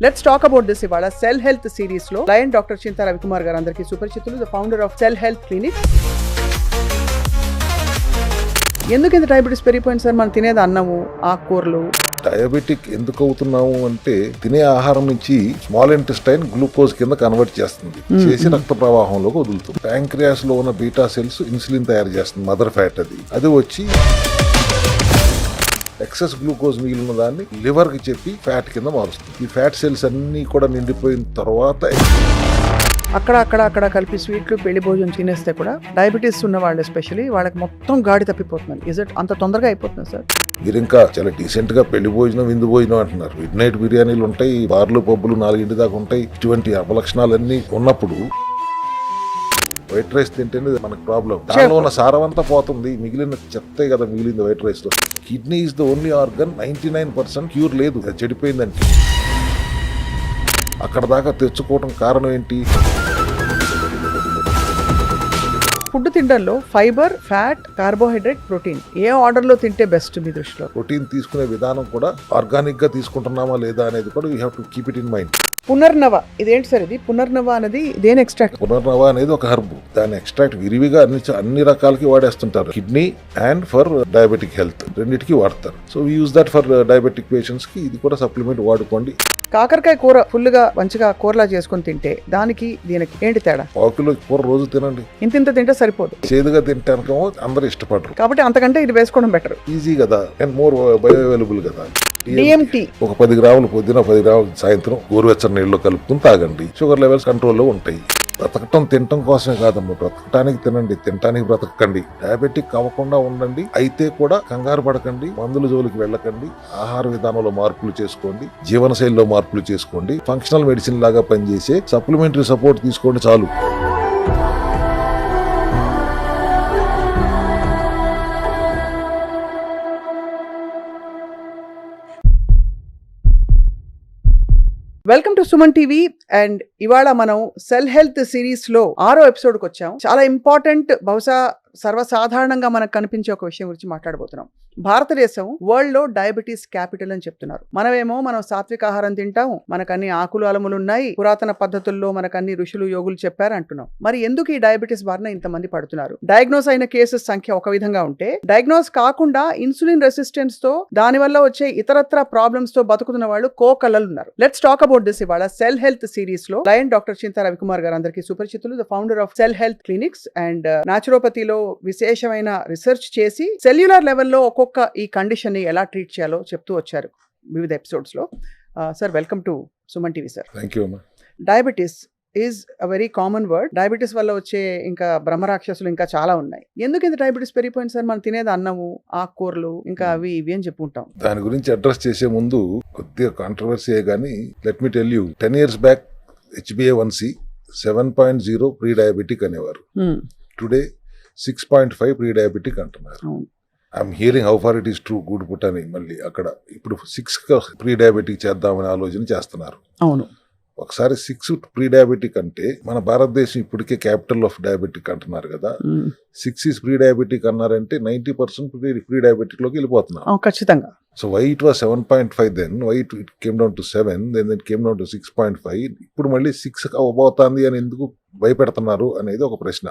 Let's talk about this ఇవాళ cell health series లో lion doctor Chinta Ravikumar గారు అందరికీ సుపరిచితులు, the founder of cell health clinic. ఎందుకు ఇంత డయాబెటీస్ పెరిగిపోయింది సార్? మనం తినేది అన్నము, ఆకుకూరలు. డయాబెటిక్ ఎందుకు అవుతున్నాము అంటే తినే ఆహారం నుంచి స్మాల్ ఇంటెస్టైన్ గ్లూకోజ్ కింద కన్వర్ట్ చేస్తుంది, చేసి రక్త ప్రవాహంలోకి వదులుతుంది. ప్యాంక్రియాస్ లో ఉన్న బీటా సెల్స్ ఇన్సులిన్ తయారు చేస్తుంది, మదర్ ఫ్యాట్. అది వచ్చి ఎక్సెస్ గ్లూకోజ్ మిగిలిన దాన్ని లివర్ కి చెప్పి ఫ్యాట్ కింద మారుస్తుంది. ఈ ఫ్యాట్ సెల్స్ అన్ని కూడా నిండిపోయిన తర్వాత అక్కడ కలిపి స్వీట్లు, పెళ్లి భోజనం తినేస్తే కూడా డయాబెటీస్ ఉన్న వాళ్ళు ఎస్పెషల్లీ వాళ్ళకి మొత్తం గాడి తప్పిపోతున్నారు. ఇజ్ ఇట్ అంత తొందరగా అయిపోతుంది సార్? మీరు ఇంకా చాలా డీసెంట్ గా పెళ్లి భోజనం, విందు భోజనం అంటున్నారు. మిడ్ నైట్ బిర్యానీలు ఉంటాయి, బార్లు పబ్బులు 4 దాకా ఉంటాయి. ఇటువంటి అపలక్షణాలన్నీ ఉన్నప్పుడు వైట్ రైస్ తింటేనే మనకు ప్రాబ్లం. దానిలో ఉన్న సారవంతా పోతుంది, మిగిలిన చెత్తే కదా మిగిలింది వైట్ రైస్ లో. Kidney is the only organ 99% cure లేదు, అది చెడిపోయిందంటే. అక్కడ దాకా తెచ్చుకోవడం కారణం ఏంటి? ఫుడ్ తినడంలో ఫైబర్, ఫ్యాట్, కార్బోహైడ్రేట్, ప్రోటీన్ ఏ ఆర్డర్ లో తింటే బెస్ట్ మీ దృష్టిలో? ప్రోటీన్ తీసుకునే విధానం కూడా ఆర్గానిక్ గా తీసుకుంటున్నామా లేదా అనేది కూడా you have to keep it in mind. Punarnava, ఇదేంటి సార్ ఇది? పునర్నవ అనేది దేని ఎక్స్ట్రాక్ట్? పునర్నవ అనేది ఒక హర్బ్. దాని ఎక్స్ట్రాక్ట్ విరివిగా అన్ని రకాలకి వాడేస్తుంటారు. Kidney and for diabetic health రెండింటికి వాడతారు. So we use that for diabetic patients కి. ఇది కూడా సప్లిమెంట్ వాడుకోండి. కాకరకాయ కూర ఫుల్ గా మంచిగా కూరలా చేసుకుని తింటే దానికి దీనికి ఏంటి తేడా? 1 కిలో కూర రోజు తినండి. ఇంత తింటే సరిపోదు, చేదుగా తింటానికేమో అందరూ ఇష్టపడరు. కాబట్టి అంతకంటే ఇది వేసుకోవడం బెటర్. ఈజీ కదా అండ్ మోర్ బయో అవైలబుల్ కదా. డిఎంటి ఒక 10 గ్రాములు పొద్దున, 10 గ్రాములు సాయంత్రం గోరువెచ్చని నీళ్ళలో కలుపుకుని తాగండి. షుగర్ లెవెల్స్ కంట్రోల్లో ఉంటాయి. బ్రతకటం తినటం కోసమే కాదమ్మా, బ్రతకటానికి తినండి, తినటానికి బ్రతకండి. డయాబెటిక్ అవ్వకుండా ఉండండి. అయితే కూడా కంగారు పడకండి, మందుల జోలికి వెళ్ళకండి. ఆహార విధానంలో మార్పులు చేసుకోండి, జీవనశైలిలో మార్పులు చేసుకోండి. ఫంక్షనల్ మెడిసిన్ లాగా పనిచేసే సప్లిమెంటరీ సపోర్ట్ తీసుకోండి చాలు. Welcome to Suman TV. And ఇవాళ మనం సెల్ హెల్త్ సిరీస్ లో 6వ ఎపిసోడ్కి వచ్చాం. చాలా ఇంపార్టెంట్, బహుశా సర్వసాధారణంగా మనకు కనిపించే ఒక విషయం గురించి మాట్లాడబోతున్నాం. భారతదేశం వరల్డ్ లో డయాబెటీస్ క్యాపిటల్ అని చెప్తున్నారు. మనం సాత్విక ఆహారం తింటాం, మనకు అన్ని ఆకులు అలములు ఉన్నాయి, పురాతన పద్ధతుల్లో మనకు అన్ని ఋషులు యోగులు చెప్పారు అంటున్నాం. మరి ఎందుకు ఈ డయాబెటీస్ బారిన ఇంతమంది పడుతున్నారు? డయాగ్నోస్ అయిన కేసెస్ సంఖ్య ఒక విధంగా ఉంటే, డయాగ్నోస్ కాకుండా ఇన్సులిన్ రెసిస్టెన్స్ తో, దాని వల్ల వచ్చే ఇతరత్ర ప్రాబ్లమ్స్ తో బతుకుతున్న వాళ్ళు కోకల్లలు ఉన్నారు. లెట్స్ టాక్ అబౌట్ దిస్ ఇవాళ సెల్ హెల్త్ సిరీస్ లో లయన్ డాక్టర్ చింతా రవికుమార్ గారు అందరికీ సుపరిచితులు, the founder of cell health clinics. And న్యాచురోపతిలో విశేషమైన రీసెర్చ్ చేసి సెల్యులర్ లెవెల్లో ఒక్కొక్క ఈ కండిషన్ ని ఎలా ట్రీట్ చేయాలో చెప్తూ వచ్చారు వివిధ ఎపిసోడ్స్ లో. Sir, welcome to Suman TV sir. Thank you అమ్మా. Diabetes is a very common word. Diabetes వల్ల వచ్చే ఇంకా బ్రహ్మరాక్షసులు ఇంకా చాలా ఉన్నాయి. ఎందుకు ఇంత డయాబెటీస్ పెరిగిపోయింది సార్? మనం తినేది అన్నము, ఆకుకూరలు, ఇంకా అవి ఇవి అని చెప్పుకుంటాం. దాని గురించి అడ్రస్ చేసే ముందు కొద్దిగా కాంట్రవర్సీ కానీ let me tell you, 10 years back HbA1c 7.0 pre diabetic అనేవారు. టుడే 6.5 ప్రీ డయాబెటిక్ అంటున్నారు. I'm hearing how far it is true, good put అని. మళ్ళీ అక్కడ ఇప్పుడు 6 ప్రీ డయాబెటిక్ చేద్దామని ఆలోచన చేస్తున్నారు. అవును, ఒకసారి 6 ప్రీ డయాబెటిక్ అంటే మన భారతదేశం ఇప్పటికే క్యాపిటల్ ఆఫ్ డయాబెటిక్ అంటున్నారు కదా. 6 is ప్రీ డయాబెటిక్ అన్నారంటే 90% ప్రీ డయాబెటిక్ లోకి వెళ్ళిపోతున్నారు. ఖచ్చితంగా. So why it was 7.5 then, why it came down to 7, then it came down to 6.5. ఇప్పుడు మళ్ళీ 6 అవబోతుంది అని ఎందుకు భయపెడుతున్నారు అనేది ఒక ప్రశ్న.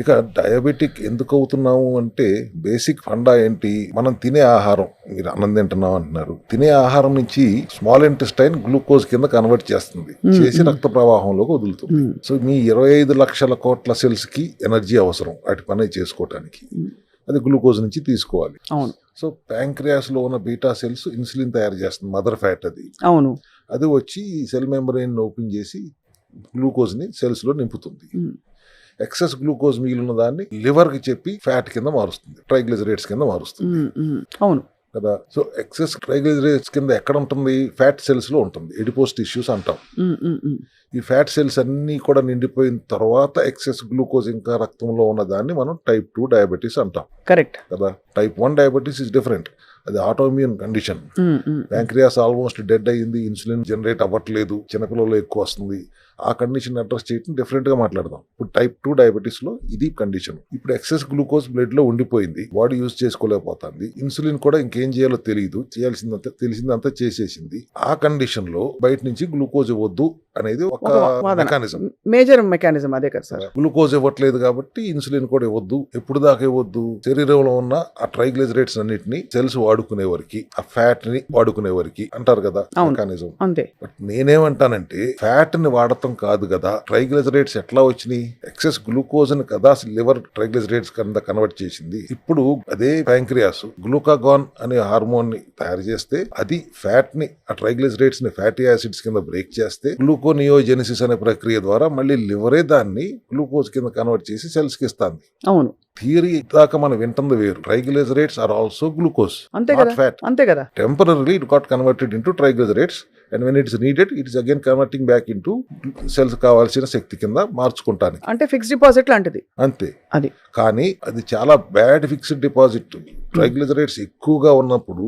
ఇక డయాబెటిక్ ఎందుకు అవుతున్నాము అంటే బేసిక్ ఫండా ఏంటి? మనం తినే ఆహారం, మీరు అన్నం తింటున్నాం అంటున్నారు, తినే ఆహారం నుంచి స్మాల్ ఇంటెస్టైన్ గ్లూకోజ్ కింద కన్వర్ట్ చేస్తుంది, చేసి రక్త ప్రవాహంలోకి వదులుతుంది. సో మీ 25 లక్షల కోట్ల సెల్స్ కి ఎనర్జీ అవసరం వాటి పని చేసుకోవటానికి. అది గ్లూకోజ్ నుంచి తీసుకోవాలి. అవును. సో ప్యాంక్రియాస్ లో ఉన్న బీటా సెల్స్ ఇన్సులిన్ తయారు చేస్తుంది, మదర్ ఫ్యాట్. అవును. అది వచ్చి సెల్ మెంబ్రెయిన్ ఓపెన్ చేసి గ్లూకోజ్ ని సెల్స్ లో నింపుతుంది. ఎక్సెస్ గ్లూకోజ్ మిగిలిన దాన్ని లివర్ కి చెప్పి ఫ్యాట్ కింద మారుస్తుంది, ట్రైగ్లిజరైడ్స్ కింద మారుస్తుంది. అవును కదా. సో ఎక్సెస్ ట్రైగ్లిజరైడ్స్ కింద ఎక్కడ ఉంటుంది? ఫ్యాట్ సెల్స్ లో ఉంటుంది, ఎడిపోస్ టిష్యూస్ అంటాం. ఈ ఫ్యాట్ సెల్స్ అన్ని కూడా నిండిపోయిన తర్వాత ఎక్సెస్ గ్లూకోజ్ ఇంకా రక్తంలో ఉన్న దాన్ని మనం టైప్ 2 డయాబెటీస్ అంటాం. కరెక్ట్ కదా. టైప్ 1 డయాబెటీస్ ఇస్ డిఫరెంట్, అది autoimmune condition. Pancreas almost dead అయ్యింది, ఇన్సులిన్ జనరేట్ అవ్వట్లేదు, చిన్నపిల్లలు ఎక్కువ వస్తుంది. ఆ కండిషన్ అడ్రస్ చేయడం డిఫరెంట్ గా మాట్లాడదాం. ఇప్పుడు టైప్ 2 డయాబెటీస్ లో ఇది కండిషన్. ఇప్పుడు ఎక్సెస్ గ్లూకోజ్ బ్లడ్ లో ఉండిపోయింది, బాడీ యూజ్ చేసుకోలేకపోతుంది, ఇన్సులిన్ కూడా ఇంకేం చేయాలో తెలియదు, తెలిసిందంతా చేసేసింది. ఆ కండిషన్ లో బయట నుంచి గ్లూకోజ్ ఇవ్వద్దు అనేది ఒక మెకానిజం, మేజర్ మెకానిజం అదే కదా సార్. గ్లూకోజ్ ఇవ్వట్లేదు కాబట్టి ఇన్సులిన్ కూడా ఇవ్వద్దు. ఎప్పుడు దాకా ఇవ్వద్దు? శరీరంలో ఉన్న ఆ ట్రైగ్లిజరైడ్స్ అన్నిటిని సెల్స్ వాడుకునే వరకు, ఆ ఫ్యాట్ ని వాడుకునే వరకు అంటారు కదా మెకానిజం. అంతే. బట్ నేనేమంటానంటే ఫ్యాట్ ని వాడటం కాదు కదా, ట్రైగ్లిజరైడ్స్ ఎట్లా వచ్చినాయి? ఎక్సెస్ గ్లూకోజ్ ని కదా లివర్ ట్రైగ్లిజరైడ్స్ కింద కన్వర్ట్ చేసింది. ఇప్పుడు అదే ప్యాంక్రియాస్ గ్లూకాగాన్ అనే హార్మోన్ ని తయారు చేస్తే అది ఫ్యాట్ ని, ఆ ట్రైగ్లిజరైడ్స్ ని ఫ్యాటీ యాసిడ్స్ కింద బ్రేక్ చేస్తే గ్లూకోనియోజెనిసిస్ అనే ప్రక్రియ ద్వారా మళ్ళీ లివరే దాన్ని గ్లూకోజ్ కింద కన్వర్ట్ చేసి సెల్స్ కి ఇస్తుంది. అవును. థియరీ దాకా మనం వింటుంది వేరు. Triglycerides are also glucose, not fat. అంతే కదా. Temporarily it got converted into triglycerides, and when it is needed it is again converting back into cells కావాల్సిన శక్తి కింద మార్చుకుంటానికి. అంటే ఫిక్స్డ్ డిపాజిట్ లాంటిది అంతే. అది కానీ అది చాలా బ్యాడ్ ఫిక్స్డ్ డిపాజిట్. ట్రైగ్లిజరైడ్స్ ఎక్కువగా ఉన్నప్పుడు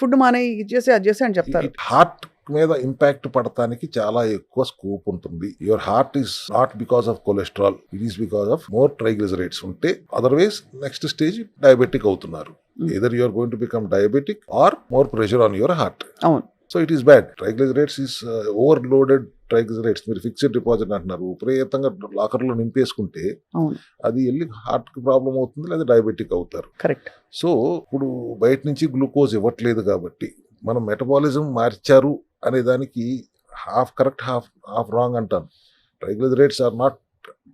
ఫుడ్ మానే ఇది చేసి అది చేసి అని చెప్తారు. హార్ట్ మీద ఇంపాక్ట్ పడటానికి చాలా ఎక్కువ స్కోప్ ఉంటుంది. Your heart is not because of cholesterol, it is because of more triglycerides ఉంటే. అదర్వైజ్ నెక్స్ట్ స్టేజ్ డయాబెటిక్ అవుతున్నారు. either you are going to become diabetic or more pressure on your heart. అవును. So it is bad. Triglycerides is overloaded triglycerides. మీరు fixed deposit అంటున్నారు, విపరీతంగా లాకర్లో నింపేసుకుంటే అది వెళ్ళి heart కి ప్రాబ్లం అవుతుంది, లేదా డయాబెటిక్ అవుతారు. కరెక్ట్. సో ఇప్పుడు బయట నుంచి గ్లూకోజ్ ఇవ్వట్లేదు కాబట్టి మనం మెటబాలిజం మార్చారు అనే దానికి హాఫ్ కరెక్ట్, హాఫ్ రాంగ్ అంటాను. Triglycerides are not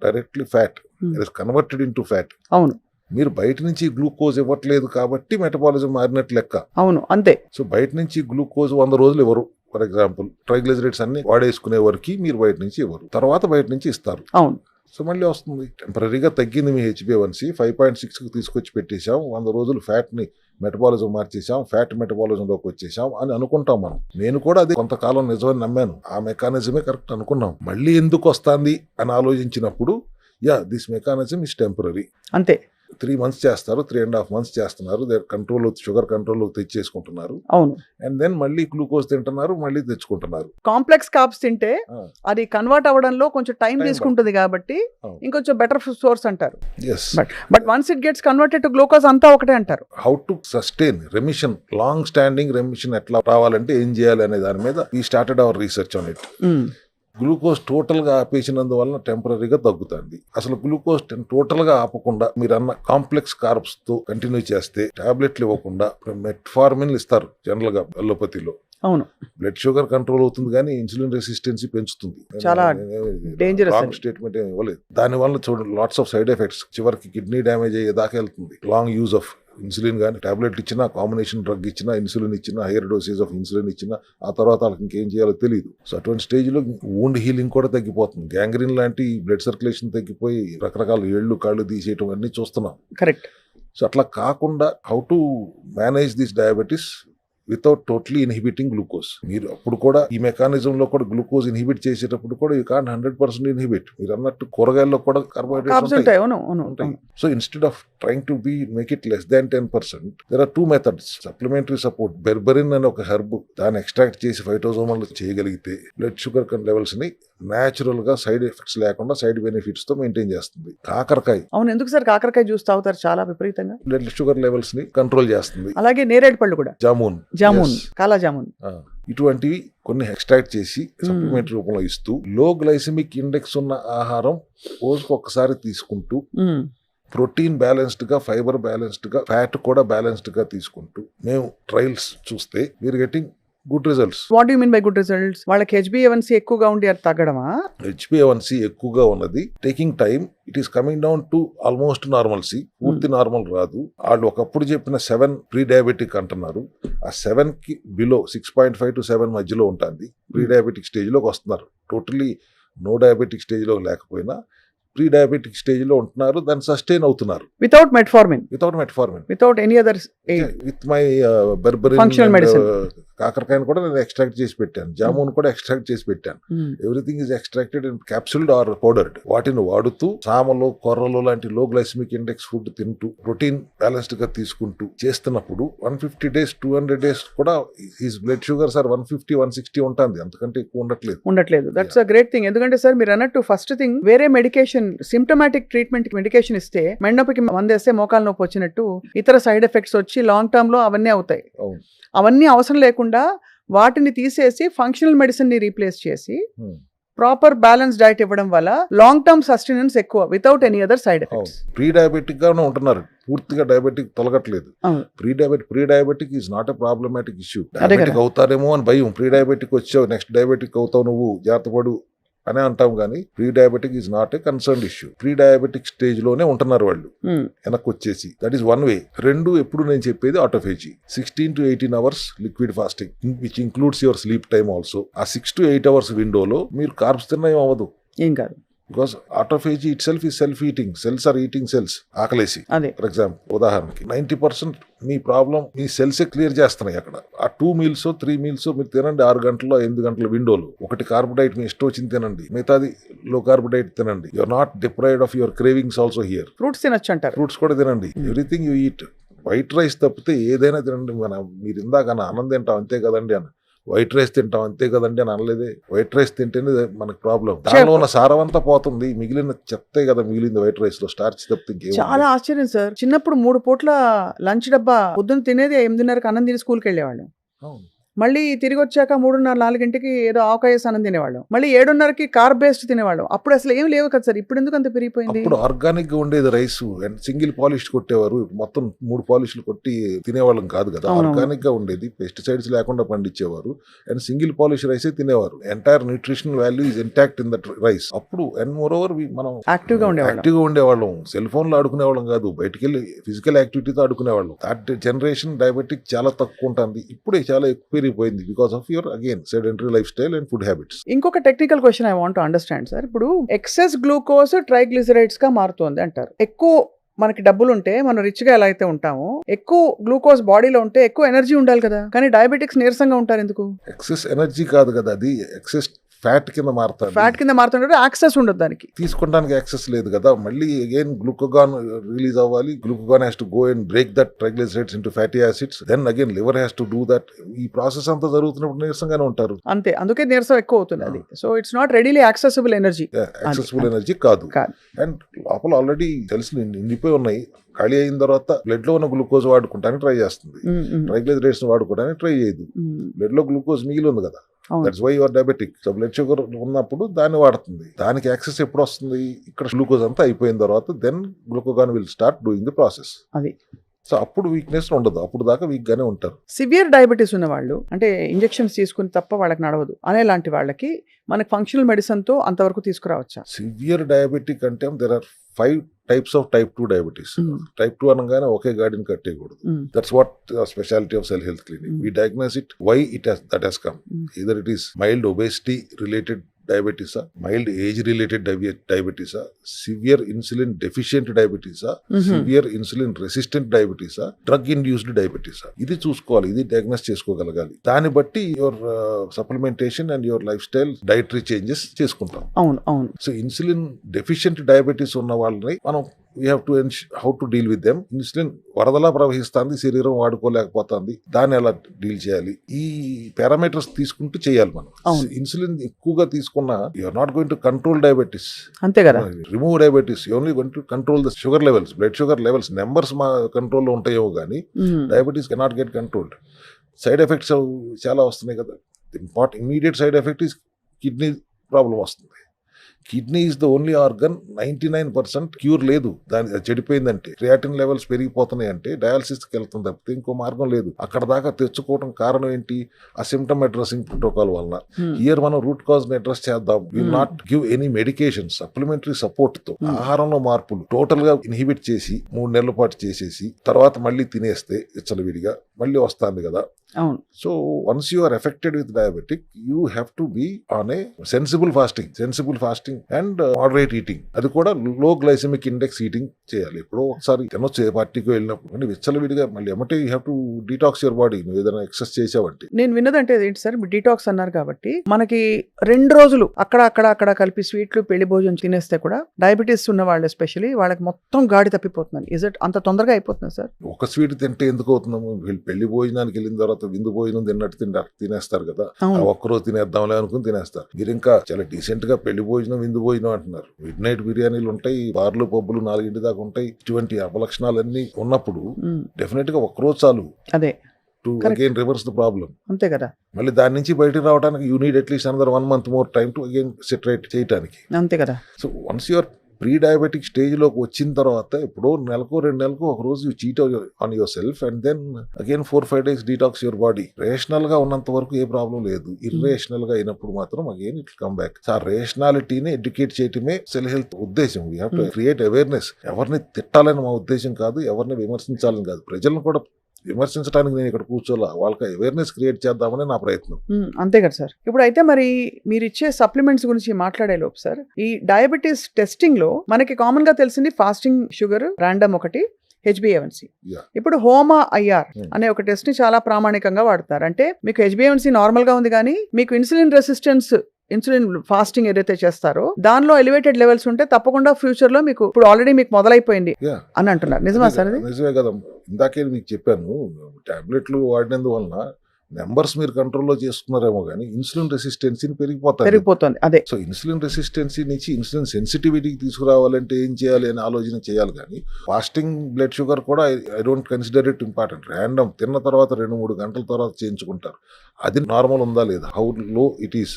directly fat, it is converted into fat. అవును. మీరు బయట నుంచి గ్లూకోజ్ ఇవ్వట్లేదు కాబట్టి మెటబాలిజం మారినట్టు లెక్క. అవును, అంతే. సో బయట నుంచి గ్లూకోజ్ 100 రోజులు ఇవ్వరు. ఫర్ ఎగ్జాంపుల్ ట్రైగ్లిజరైడ్స్ అన్ని వాడేసుకునే వరకు మీరు బయట నుంచి ఇవ్వరు, తర్వాత బయట నుంచి ఇస్తారు. అవును. సో మళ్ళీ వస్తుంది. టెంపరీగా తగ్గింది మీ HbA1c, 5.6కి తీసుకొచ్చి పెట్టేశాం, 100 రోజులు ఫ్యాట్ ని మెటబాలిజం మార్చేసాం, ఫ్యాట్ మెటబాలిజంలోకి వచ్చేసాం అని అనుకుంటాం మనం. నేను కూడా అది కొంతకాలం నిజమని నమ్మాను, ఆ మెకానిజమే కరెక్ట్ అనుకున్నాం. మళ్ళీ ఎందుకు వస్తుంది అని ఆలోచించినప్పుడు దిస్ మెకానిజం ఇస్ టెంపరీ. అంతే. 3 months చేస్తారు, 3.5 months చేస్తున్నారు, కంట్రోల్, షుగర్ కంట్రోల్ తెచ్చేసుకుంటున్నారు. అవును. అండ్ దెన్ మళ్ళీ గ్లూకోజ్ తింటున్నారు, మళ్ళీ తెచ్చుకుంటున్నారు. కాంప్లెక్స్ కార్బ్స్ తింటే అది కన్వర్ట్ అవ్వడంలో కొంచెం టైం తీసుకుంటుంది కాబట్టి ఇంకొంచెం బెటర్ సోర్స్ అంటారు. But once it gets converted to glucose అంతా ఒకటే అంటారు. How to sustain remission, long standing remission ఎట్లా రావాలంటే ఏం చేయాలి అనే దాని మీద we started our research on it. Glucose total గా ఆపేసినందువల్ల టెంపరీగా తగ్గుతుంది. అసలు గ్లూకోజ్ టోటల్ గా ఆపకుండా మీరు అన్న కాంప్లెక్స్ కార్బ్స్ తో కంటిన్యూ చేస్తే, టాబ్లెట్లు ఇవ్వకుండా మెట్ఫార్మిన్ ఇస్తారు జనరల్ గా అలోపతిలో. అవును. బ్లడ్ షుగర్ కంట్రోల్ అవుతుంది కానీ ఇన్సులిన్ రెసిస్టెన్సీ పెంచుతుంది. చాలా డేంజరస్ స్టేట్మెంట్ ఏమి ఇవ్వలేదు. దాని వల్ల చూడండి లాట్స్ ఆఫ్ సైడ్ ఎఫెక్ట్స్, చివరికి కిడ్నీ డ్యామేజ్ అయ్యేదాకా వెళ్తుంది. లాంగ్ యూజ్ ఆఫ్ ఇన్సులిన్ కానీ, టాబ్లెట్ ఇచ్చినా, కాంబినేషన్ డ్రగ్ ఇచ్చినా, ఇన్సులిన్ ఇచ్చినా, హైయర్ డోసేజ్ ఆఫ్ ఇన్సులిన్ ఇచ్చినా, ఆ తర్వాత వాళ్ళకి ఇంకేం చేయాలో తెలియదు. సో అటువంటి స్టేజ్ లో వూండ్ హీలింగ్ కూడా తగ్గిపోతుంది. గ్యాంగ్రీన్ లాంటి బ్లడ్ సర్క్యులేషన్ తగ్గిపోయి రకరకాల ఏళ్ళు కాళ్ళు తీసేయటం అన్ని చూస్తున్నాం. కరెక్ట్. సో అట్లా కాకుండా how to manage this diabetes without totally inhibiting glucose. మీరు అప్పుడు కూడా ఈ మెకానిజం లో కూడా గ్లూకోజ్ ఇన్హిబిట్ చేసేటప్పుడు కూడా యూ కాంట్ 100% ఇన్హిబిట్. మీరు అన్నట్టు కూరగాయల్లో కూడా కార్బోహైడ్రేట్స్ ఉంటాయి. So instead of trying to make it less than 10%, there are 2 methods. Supplementary support, berberine అనే ఒక హెర్బ్, దాన్ని ఎక్స్ట్రాక్ట్ చేసి ఫైటోజోమల్ చేయగలిగితే బ్లడ్ షుగర్ లెవెల్స్ ని న్యాచురల్ గా సైడ్ ఎఫెక్ట్స్ లేకుండా సైడ్ బెనిఫిట్స్ తో మెయింటైన్ చేస్తుంది. కాకరకాయ. అవును, ఎందుకు సార్ కాకరకాయ జ్యూస్ తాగుతారు చాలా విపరీతంగా? బ్లడ్ షుగర్ లెవెల్స్ ని కంట్రోల్ చేస్తుంది. అలాగే నేరేడు పళ్ళు కూడా, జామున్, కాలా జామున్, ఇటువంటివి కొన్ని ఎక్స్ట్రాక్ట్ చేసి సప్లిమెంటరీ రూపంలో ఇస్తూ, లో గ్లైసెమిక్ ఇండెక్స్ ఉన్న ఆహారం రోజుకు ఒక్కసారి తీసుకుంటూ, ప్రోటీన్ బ్యాలెన్స్డ్ గా, ఫైబర్ బ్యాలెన్స్డ్ గా, ఫ్యాట్ కూడా బ్యాలెన్స్డ్ గా తీసుకుంటూ మేము ట్రయల్స్ చూస్తే we are getting good results. What you mean by good results? వాళ్ళకి HbA1c ఎక్కువగా ఉండి అది తగ్గడమా? HbA1c ఎక్కువగా ఉన్నది taking time, it is coming down to almost normalcy. పూర్తి నార్మల్ రాదు. వాళ్ళు ఒకప్పుడు చెప్పిన 7 ప్రీ డయాబెటిక్ అంటున్నారు, ఆ 7 కి బిలో 6.5 to 7 మధ్యలో ఉంటుంది. ప్రీ డయాబెటిక్ స్టేజ్ లోకి వస్తున్నారు. టోటలీ నో డయాబెటిక్ స్టేజ్ లో లేకపోయినా ప్రీ డయాబెటిక్ స్టేజ్ లో ఉంటున్నారు, దాన్ని సస్టైన్ అవుతున్నారు. Without metformin, without any other, with my berberine, కాకరకాయను కూడా నేను ఎక్స్ట్రాక్ట్ చేసి పెట్టాను, జామున్ కూడా ఎక్స్ట్రాక్ట్ చేసి పెట్టాను. Everything is extracted in capsuled or powdered. వాటిని వాడుతూ సామలు, కొర్రలు లాంటి లో గ్లైసమిక్ ఇండెక్స్ ఫుడ్ తింటూ ప్రోటీన్ బ్యాలెన్స్డ్ గా తీసుకుంటూ చేస్తున్నప్పుడు 150 days 200 days కూడా ఈజ్ బ్లడ్ షుగర్స్ ఆర్ 150 160 ఉంటుంది, అంతకంటే ఎక్కువ ఉండట్లేదు. That's a great thing. ఎందుకంటే సార్ మీరు అన్నట్టు ఫస్ట్ థింగ్ వేరే మెడికేషన్ సిమ్టమాటిక్ ట్రీట్మెంట్ మెడికేషన్ ఇస్తే మెండనొప్పికి మందేస్తే మోకాలు నొప్పి వచ్చినట్టు ఇతర సైడ్ ఎఫెక్ట్స్ వచ్చి లాంగ్ టర్మ్ లో అవన్నీ అవుతాయి. అవన్నీ అవసరం లేకుండా వాటిని తీసేసి ఫంక్షనల్ మెడిసిన్ ని రీప్లేస్ చేసి ప్రాపర్ బ్యాలెన్స్ డైట్ ఇవ్వడం వల్ల లాంగ్ టర్మ్ సస్టెనెన్స్ ఎక్కువ without any other side effects. Pre diabetic గానే ఉంటున్నారు, పూర్తిగా డయాబెటిక్ తొలగట్లేదు. Pre diabetic is not a problematic issue. Diabetic అవుతారేమో అని భయం, ప్రీ డయాబెటిక్ వచ్చావు నెక్స్ట్ డయాబెటిక్ అవుతావు నువ్వు జాగ్రత్త పడు అని అంటాం, కానీ pre diabetic is not a concern issue. Pre diabetic stage లోనే ఉంటున్నారు వాళ్ళు వెనక్కి వచ్చేసి. That is one way. రెండు, ఎప్పుడు నేను చెప్పేది autophagy, 16 to 18 hours liquid fasting which includes your sleep time also. ఆ 6 to 8 hours విండోలో మీరు కార్బ్స్ తిన్నా ఏం అవ్వదు, ఏం కాదు. Because autophagy it self is self eating, cells are eating cells. ఆకలేసి ఫర్ ఎగ్జాంపుల్ ఉదాహరణకి 90% మీ ప్రాబ్లం మీ సెల్సే క్లియర్ చేస్తున్నాయి అక్కడ. ఆ 2 meals 3 meals మీరు తినండి 6 గంటల్లో 8 గంటల విండోలో. ఒకటి కార్బోడైట్ మీ ఇష్టం వచ్చింది తినండి, మిగతాది లో కార్బోడైట్ తినండి. You are not deprived of your cravings also here. Fruits తినొచ్చు అంటారు, ఫ్రూట్స్ కూడా తినండి. Everything you eat. White rice తప్పితే ఏదైనా తినండి. మీరు ఇందాక ఆనందం తింటాం అంతే కదండి అని, వైట్ రైస్ తింటాం అంతే కదండి అని అనలేదే. వైట్ రైస్ తింటేనే మనకు ప్రాబ్లం. దానిలో ఉన్న సారం అంతా పోతుంది, మిగిలిన చెప్తే కదా మిగిలింది వైట్ రైస్ లో, స్టార్చ్ తప్పితే. చాలా ఆశ్చర్యం సార్. చిన్నప్పుడు 3 పూట్ల లంచ్ డబ్బా పొద్దున్న తినేది 8:30కి అన్నం తిని స్కూల్కి వెళ్ళేవాళ్ళం. మళ్ళీ తిరిగి వచ్చాక 3:30 4 ఏదో ఆవకాయ అన్నం తినేవాళ్ళం. మళ్ళీ 7:30కి కార్బ్ బేస్డ్ తినేవాళ్ళం. అప్పుడు అసలు ఏం లేవు కదా సార్, ఇప్పుడు ఎందుకు అంత పెరిగిపోయింది? అప్పుడు ఆర్గానిక్ గా ఉండేది రైస్ అండ్ సింగిల్ పాలిష్ కొట్టేవారు, మొత్తం 3 పాలిష్లు కొట్టి తినేవాళ్ళం కాదు కదా. ఆర్గానిక్ గా ఉండేది, పెస్టిసైడ్స్ లేకుండా పండించేవారు అండ్ సింగిల్ పాలిష్ రైసే తినేవారు. Entire nutritional value is intact in that rice. అప్పుడు అండ్ మోర్ ఓవర్ మనం యాక్టివ్ గా ఉండేవాళ్ళం. సెల్ ఫోన్ లో ఆడుకునేవాళ్ళం కాదు, బయటికి వెళ్ళి ఫిజికల్ యాక్టివిటీతో ఆడుకునేవాళ్ళం. దట్ జనరేషన్ డయాబెటిక్ చాలా తక్కువ ఉంటుంది, ఇప్పుడే చాలా ఎక్కువ పోయింది because of your again sedentary life style and food habits. ఇంకొక technical question I want to understand sir. ఇప్పుడు ఎక్సెస్ గ్లూకోజ్ ట్రైగ్లిజరైడ్స్ గా మారుతోంది అంటారు. ఎక్కువ మనకి డబ్బులు ఉంటే మనం రిచ్ గా ఎలా అయితే ఉంటామో, ఎక్కువ గ్లూకోజ్ బాడీలో ఉంటే ఎక్కువ ఎనర్జీ ఉండాలి కదా, కానీ డయాబెటిక్స్ నీరసంగా ఉంటారు ఎందుకు? ఎక్సెస్ ఎనర్జీ కాదు కదా, అది ఎక్సెస్ ఫ్యాట్ కింద మారుతారు. ఫ్యాట్ కింద మారుతుంటే యాక్సెస్ ఉండదు, దానికి తీసుకోవడానికి యాక్సెస్ లేదు కదా. మళ్ళీ అగైన్ గ్లూకోగాన్ రిలీజ్ అవ్వాలి. Glucagon has to go and break that triglycerides into fatty acids. Then again liver has to do that. ఈ ప్రాసెస్ అంతా జరుగుతున్నప్పుడు నీరసంగానే ఉంటారు. అంతే, అందుకే నీరసం ఎక్కువ అవుతుంది అది. So it's not readily accessible energy. Accessible energy కాదు. అండ్ లోపల ఆల్రెడీ సెల్స్ నిండిపోయి ఉన్నాయి. ఖాళీ అయిన తర్వాత బ్లడ్ లో ఉన్న గ్లూకోజ్ వాడుకుంటానికి ట్రై చేస్తుంది, ట్రైగ్లిసరైడ్స్ వాడుకోవడానికి ట్రై చేయదు. బ్లడ్ లో గ్లూకోజ్ మిగిలి ఉంది కదా, that's why your diabetic. So blood sugar ఉన్నప్పుడు దాన్ని వాడుతుంది. దానికి యాక్సెస్ ఎప్పుడు వస్తుంది? ఇక్కడ గ్లూకోజ్ అంతా అయిపోయిన తర్వాత then glucagon will start doing the process. అది సో అప్పుడు వీక్నెస్ ఉండదు, అప్పుడు దాకా వీక్ గానే ఉంటారు. సివియర్ డయాబెటీస్ ఉన్న వాళ్ళు, అంటే ఇంజెక్షన్స్ తీసుకుని తప్ప వాళ్ళకి నడవదు అనేలాంటి వాళ్ళకి మనకి ఫంక్షనల్ మెడిసిన్ తో అంతవరకు తీసుకురావచ్చా? సివియర్ డయాబెటిక్ అంటే there are 5 types of type 2 diabetes. Type 2 అనగానే ఒకే గాడిని కట్టేయకూడదు. That's what the specialty of Cell Health Clinic. We diagnose it, why that has come. Either it is mild obesity related diabetes, mild age related diabetes, severe insulin deficient diabetes, severe insulin resistant diabetes, drug induced diabetes. ఇది చూసుకోవాలి, ఇది diagnose చేసుకోగలగాలి. దాన్ని బట్టి your supplementation and your life style dietary changes చేసుకుంటాం. అవును. So insulin deficient diabetes ఉన్న వాళ్ళని మనం we have to how to deal with them. Insulin వరదలా ప్రవహిస్తుంది, శరీరం వాడుకోలేకపోతుంది, దాన్ని ఎలా డీల్ చేయాలి, ఈ పారామీటర్స్ తీసుకుంటూ చేయాలి మనం. ఇన్సులిన్ ఎక్కువగా తీసుకున్నా you are not going to control diabetes, అంతే కదా, remove diabetes. You only going to control the sugar levels, blood sugar levels numbers మా కంట్రోల్లో ఉంటాయో కానీ diabetes cannot get controlled. Side effects చాలా వస్తున్నాయి కదా. Immediate side effect is kidney problem వస్తుంది. Kidney is the only organ 99% cure లేదు. దాని చెడిపోయిందంటే, క్రియాటిన్ లెవెల్స్ పెరిగిపోతున్నాయి అంటే డయాలసిస్కి వెళ్తుంది తప్పితే ఇంకో మార్గం లేదు. అక్కడ దాకా తెచ్చుకోవడం కారణం ఏంటి? ఆ సిమ్టమ్ అడ్రసింగ్ ప్రోటోకాల్ వలన. హియర్ మనం రూట్ కాజ్ ని అడ్రస్ చేద్దాం. Will not give any medication, supplementary support తో ఆహారంలో మార్పులు టోటల్ గా ఇన్హిబిట్ చేసి 3 నెలల పాటు చేసేసి తర్వాత మళ్ళీ తినేస్తే ఇచ్చలవిడిగా మళ్ళీ వస్తుంది కదా. అవును. So once you are affected with diabetic you have to be on a sensible fasting and moderate eating. అది కూడా లో గ్లైసెమిక్ ఇండెక్స్ ఈటింగ్ చేయాలి. ఎప్పుడో ఒకసారి తినొచ్చు ఏ పార్టీకి వెళ్ళినప్పుడు, కానీ విచ్చలవిడిగా మళ్ళీ ఎమ్మటే you have to detox your body. నువ్వు ఏదైనా ఎక్సర్సైజ్ చేసావంటే. నేను విన్నదంటే ఏంటి సార్, డీటాక్స్ అన్నారు కాబట్టి మనకి 2 రోజులు అక్కడ కలిపి స్వీట్లు పెళ్లి భోజనం తినేస్తే కూడా డయాబెటీస్ ఉన్న వాళ్ళు ఎస్పెషల్లీ వాళ్ళకి మొత్తం గాడి తప్పిపోతున్నారు. ఇజ్ ఇట్ అంత తొందరగా అయిపోతుంది సార్? ఒక స్వీట్ తింటే ఎందుకు అవుతున్నాము? వీళ్ళు పెళ్లి భోజనానికి వెళ్ళిన తర్వాత విందు భోజనం తిన్నట్టు తినేస్తారు కదా. ఒక్కరోజు తినేద్దాంలే అనుకుని తినేస్తారు. మీరు ఇంకా చాలా డీసెంట్ గా పెళ్లి భోజనం విందు భోజనం అంటున్నారు. మిడ్ నైట్ బిర్యానీలు ఉంటాయి, బార్లు పబ్బులు 4 దాకా ఉంటాయి. ఇటువంటి అపలక్షణాలన్నీ ఉన్నప్పుడు డెఫినెట్ గా ఒక్కరోజు చాలు. అదే to again reverse the problem. అంతే కదా. మళ్ళీ దాని నుంచి బయటకు రావడానికి you need at least another 1 month more time to again saturate చేయడానికి. అంతే కదా. So once your pre diabetic stage లోకి వచ్చిన తర్వాత ఎప్పుడో 1-2 నెలలకు ఒక రోజు you cheat on your self and then again 4-5 days detox your body. Rational గా ఉన్నంత వరకు ఏ ప్రాబ్లం లేదు. ఇర్రేషనల్ గా అయినప్పుడు మాత్రం అగైన్ ఇట్ కమ్ బ్యాక్. ఆ రేషనాలిటీని ఎడ్యుకేట్ చేయటమే సెల్ హెల్త్ ఉద్దేశం. We have to create awareness. ఎవరిని తిట్టాలని మా ఉద్దేశం కాదు, ఎవరిని విమర్శించాలని కాదు. ప్రజలను కూడా విమర్శించడానికి నేను ఇక్కడ కూర్చోలా, వాళ్ళకి అవేర్నెస్ క్రియేట్ చేద్దామని నా ప్రయత్నం. అంతే కదా సార్. ఇప్పుడు అయితే మరి మీరు ఇచ్చే సప్లిమెంట్స్ గురించి మాట్లాడే లోపు సార్, ఈ డయాబెటీస్ టెస్టింగ్ లో మనకి కామన్ గా తెలిసింది ఫాస్టింగ్ షుగర్, ర్యాండమ్ ఒకటి, HbA1c. ఇప్పుడు హోమా ఐఆర్ అనే ఒక టెస్ట్ ని చాలా ప్రామాణికంగా వాడతారు. అంటే మీకు HbA1c నార్మల్ గా ఉంది కానీ మీకు ఇన్సులిన్ ఫాస్టింగ్ ఏదైతే చేస్తారో దానిలో ఎలివేటెడ్ లెవెల్స్ ఉంటే తప్పకుండా ఫ్యూచర్ లో మీకు ఇప్పుడు ఆల్రెడీ మీకు మొదలైపోయింది అని అంటున్నారు. నిజమా సార్? నిజమే కదా. ఇందాకే మీకు చెప్పాను, టాబ్లెట్లు వాడినందువలన నెంబర్స్ మీరు కంట్రోల్లో చేసుకున్నారేమో కానీ ఇన్సులిన్ రెసిస్టెన్సీ పెరిగిపోతుంది. అదే. సో ఇన్సులిన్ రెసిస్టెన్సీ నుంచి ఇన్సులిన్ సెన్సిటివిటీకి తీసుకురావాలంటే ఏం చేయాలి అని ఆలోచన చేయాలి. కానీ ఫాస్టింగ్ బ్లడ్ షుగర్ కూడా I don't consider it important. Random తిన్న తర్వాత 2-3 గంటల తర్వాత చేయించుకుంటారు. అది నార్మల్ ఉందా లేదా, హౌ లో ఇట్ ఈస్,